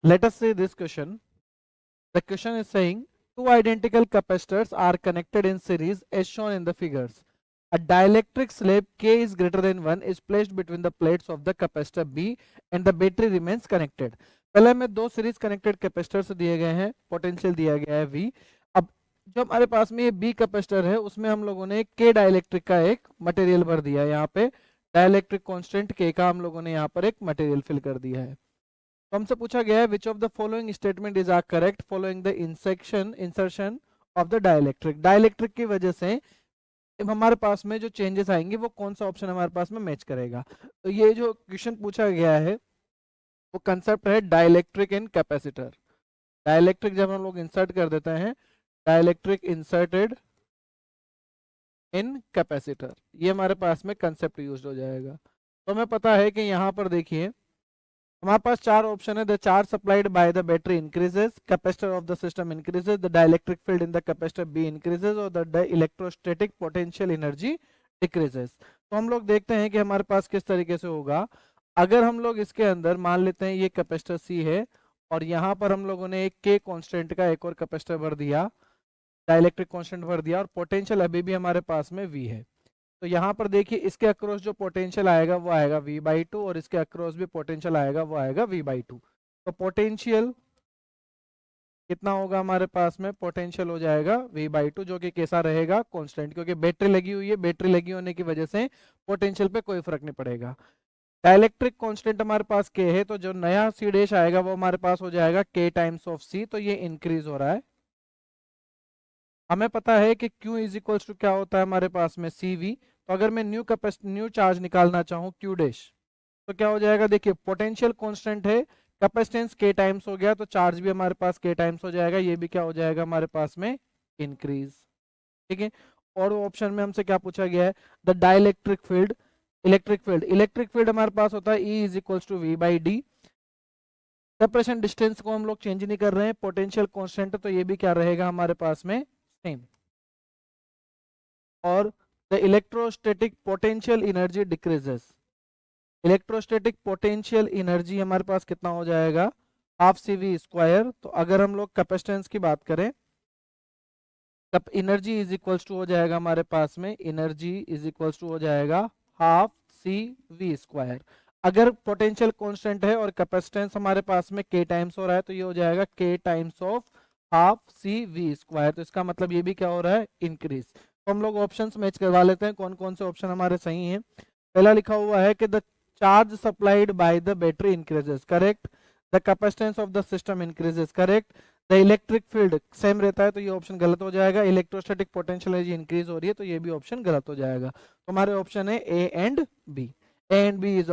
Let us see this question. The question is saying two identical capacitors are connected in series as shown in the figures. A dielectric slab K is greater than 1 is placed between the plates of the capacitor B and the battery remains connected. पहले हमें दो series connected capacitors दिए गए हैं, potential दिया गया है V. अब जो हमारे पास में ये B कैपेसिटर है उसमें हम लोगों ने K डाइलेक्ट्रिक का एक मटेरियल भर दिया है. यहाँ पे डाइलेक्ट्रिक कांस्टेंट K का हम लोगों ने यहाँ पर एक मटेरियल फिल कर दिया है. तो हमसे पूछा गया है which of the following statement is are correct following the insertion of the dielectric. Dielectric की वजह से हमारे पास में जो चेंजेस आएंगे वो कौन सा ऑप्शन हमारे पास में मैच करेगा. तो ये जो क्वेश्चन पूछा गया है वो कंसेप्ट है डाइलेक्ट्रिक इन कैपेसिटर. डाइलेक्ट्रिक जब हम लोग इंसर्ट कर देते हैं, डाइलेक्ट्रिक इंसर्टेड इन कैपेसिटर, ये हमारे पास में कंसेप्ट यूज हो जाएगा. तो हमें पता है कि यहाँ पर देखिए हमारे पास चार ऑप्शन है. The charge supplied by the battery increases, capacitor of the system increases, the dielectric field in the capacitor be increases और the electrostatic potential energy decreases. तो हम लोग देखते हैं कि हमारे पास किस तरीके से होगा. अगर हम लोग इसके अंदर मान लेते हैं ये कैपेसिटर सी है और यहाँ पर हम लोगों ने एक के कांस्टेंट का एक और कैपेसिटर भर दिया, डाइलेक्ट्रिक कांस्टेंट भर दिया और पोटेंशियल अभी भी हमारे पास में वी है. तो यहाँ पर देखिए इसके अक्रॉस जो पोटेंशियल आएगा वो आएगा v/2 और इसके अक्रॉस भी पोटेंशियल आएगा वो आएगा v/2. तो पोटेंशियल कितना होगा हमारे पास में, पोटेंशियल हो जाएगा v/2 जो कि कैसा रहेगा, कांस्टेंट, क्योंकि बैटरी लगी हुई है, बैटरी लगी होने की वजह से पोटेंशियल पे कोई फर्क नहीं पड़ेगा. डाइलेक्ट्रिक कांस्टेंट हमारे पास k है तो जो नया सी डैश आएगा वो हमारे पास हो जाएगा k टाइम्स ऑफ c. तो ये इंक्रीज हो रहा है. हमें पता है कि q इज इक्वल्स टू क्या होता है हमारे पास में cv. तो अगर मैं न्यू चार्ज निकालना चाहूँ q डैश तो क्या हो जाएगा, देखिए पोटेंशियल कांस्टेंट है, कैपेसिटेंस k टाइम्स हो गया तो चार्ज भी हमारे पास k टाइम्स हो जाएगा, ये भी क्या हो जाएगा हमारे पास में इंक्रीज. ठीक है. और ऑप्शन में हमसे क्या पूछा गया है, the dielectric field, electric field हमारे पास होता है E is equals to v/d. Separation distance को हम लोग चेंज नहीं कर रहे हैं, पोटेंशियल कांस्टेंट तो ये भी क्या रहेगा हमारे पास में सेम. और the electrostatic potential energy decreases, electrostatic potential energy हमारे पास कितना हो जाएगा, हाफ cv². तो अगर हम लोग कैपेसिटेंस की बात करें तब एनर्जी इज इक्वल्स टू हो जाएगा हमारे पास में, एनर्जी इज इक्वल्स टू हो जाएगा हाफ cv². अगर पोटेंशियल कांस्टेंट है और कैपेसिटेंस हमारे पास में k टाइम्स हो रहा है तो ये हो जाएगा k times of half cv². तो इसका मतलब ये भी क्या हो रहा है, इंक्रीज. तो हम लोग ऑप्शंस मैच करवा लेते हैं कौन कौन से ऑप्शन हमारे सही हैं. पहला लिखा हुआ है कि the charge supplied by the battery increases, correct. The capacitance of the system increases, correct. The electric field same रहता है तो ये ऑप्शन गलत हो जाएगा. इलेक्ट्रोस्टैटिक पोटेंशियल एनर्जी इंक्रीज हो रही है तो ये भी ऑप्शन गलत हो जाएगा. तो हमारे ऑप्शन है A and B. A and B is